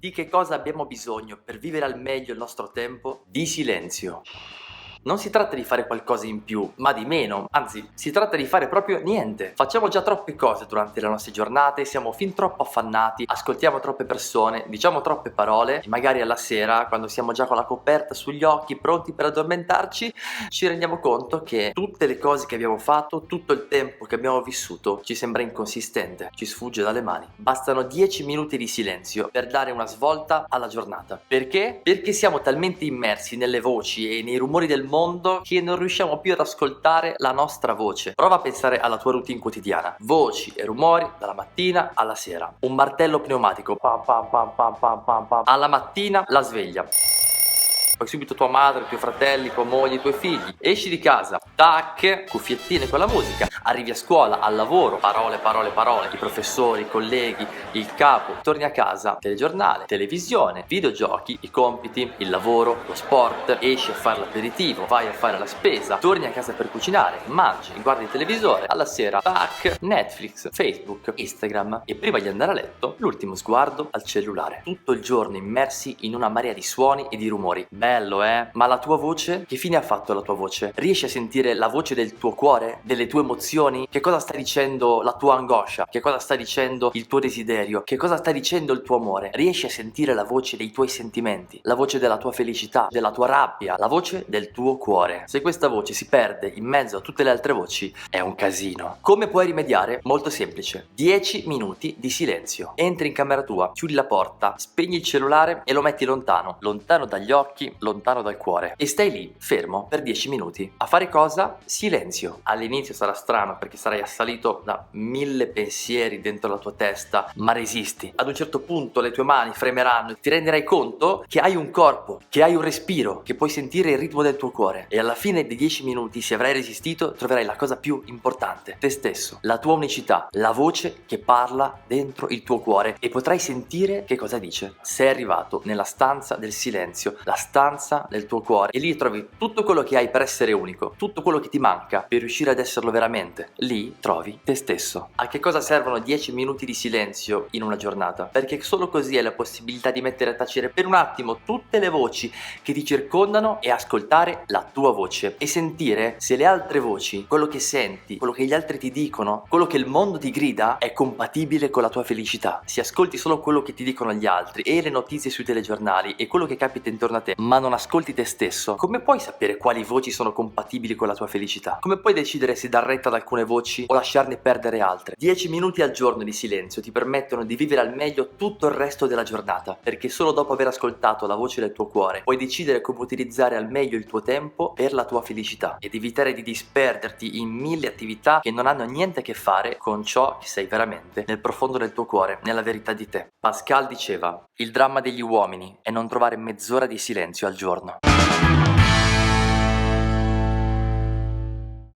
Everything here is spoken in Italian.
Di che cosa abbiamo bisogno per vivere al meglio il nostro tempo? Di silenzio. Non si tratta di fare qualcosa in più, ma di meno, anzi, si tratta di fare proprio niente. Facciamo già troppe cose durante le nostre giornate, siamo fin troppo affannati, ascoltiamo troppe persone, diciamo troppe parole e magari alla sera, quando siamo già con la coperta sugli occhi, pronti per addormentarci, ci rendiamo conto che tutte le cose che abbiamo fatto, tutto il tempo che abbiamo vissuto, ci sembra inconsistente, ci sfugge dalle mani. Bastano 10 minuti di silenzio per dare una svolta alla giornata. Perché? Perché siamo talmente immersi nelle voci e nei rumori del mondo che non riusciamo più ad ascoltare la nostra voce. Prova a pensare alla tua routine quotidiana. Voci e rumori dalla mattina alla sera. Un martello pneumatico. Pam pam pam pam pam pam pam. Alla mattina la sveglia. Poi subito tua madre, i tuoi fratelli, tua moglie, i tuoi figli. Esci di casa, tac, cuffiettine con la musica. Arrivi a scuola, al lavoro, parole, parole, parole. I professori, i colleghi, il capo. Torni a casa, telegiornale, televisione, videogiochi, i compiti, il lavoro, lo sport. Esci a fare l'aperitivo, vai a fare la spesa. Torni a casa per cucinare, mangi, guardi il televisore. Alla sera, tac, Netflix, Facebook, Instagram. E prima di andare a letto, l'ultimo sguardo al cellulare. Tutto il giorno immersi in una marea di suoni e di rumori. Bello, ma la tua voce? Che fine ha fatto la tua voce? Riesci a sentire la voce del tuo cuore? Delle tue emozioni? Che cosa sta dicendo la tua angoscia? Che cosa sta dicendo il tuo desiderio? Che cosa sta dicendo il tuo amore? Riesci a sentire la voce dei tuoi sentimenti? La voce della tua felicità? Della tua rabbia? La voce del tuo cuore? Se questa voce si perde in mezzo a tutte le altre voci, è un casino. Come puoi rimediare? Molto semplice. 10 minuti di silenzio. Entri in camera tua, chiudi la porta, spegni il cellulare e lo metti lontano. Lontano dagli occhi, lontano dal cuore, e stai lì fermo per 10 minuti a fare cosa? Silenzio. All'inizio sarà strano perché sarai assalito da 1000 pensieri dentro la tua testa, ma resisti. Ad un certo punto le tue mani fremeranno e ti renderai conto che hai un corpo, che hai un respiro, che puoi sentire il ritmo del tuo cuore, e alla fine dei 10 minuti, se avrai resistito, troverai la cosa più importante: te stesso, la tua unicità, la voce che parla dentro il tuo cuore, e potrai sentire che cosa dice. Sei arrivato nella stanza del silenzio, la stanza del tuo cuore, e lì trovi tutto quello che hai per essere unico, tutto quello che ti manca per riuscire ad esserlo veramente. Lì trovi te stesso. A che cosa servono 10 minuti di silenzio in una giornata? Perché solo così hai la possibilità di mettere a tacere per un attimo tutte le voci che ti circondano e ascoltare la tua voce e sentire se le altre voci, quello che senti, quello che gli altri ti dicono, quello che il mondo ti grida, è compatibile con la tua felicità. Se ascolti solo quello che ti dicono gli altri e le notizie sui telegiornali e quello che capita intorno a te, ma non ascolti te stesso, come puoi sapere quali voci sono compatibili con la tua felicità? Come puoi decidere se dar retta ad alcune voci o lasciarne perdere altre? 10 minuti al giorno di silenzio ti permettono di vivere al meglio tutto il resto della giornata, perché solo dopo aver ascoltato la voce del tuo cuore puoi decidere come utilizzare al meglio il tuo tempo per la tua felicità ed evitare di disperderti in 1000 attività che non hanno niente a che fare con ciò che sei veramente nel profondo del tuo cuore, nella verità di te. Pascal diceva: il dramma degli uomini è non trovare mezz'ora di silenzio al giorno.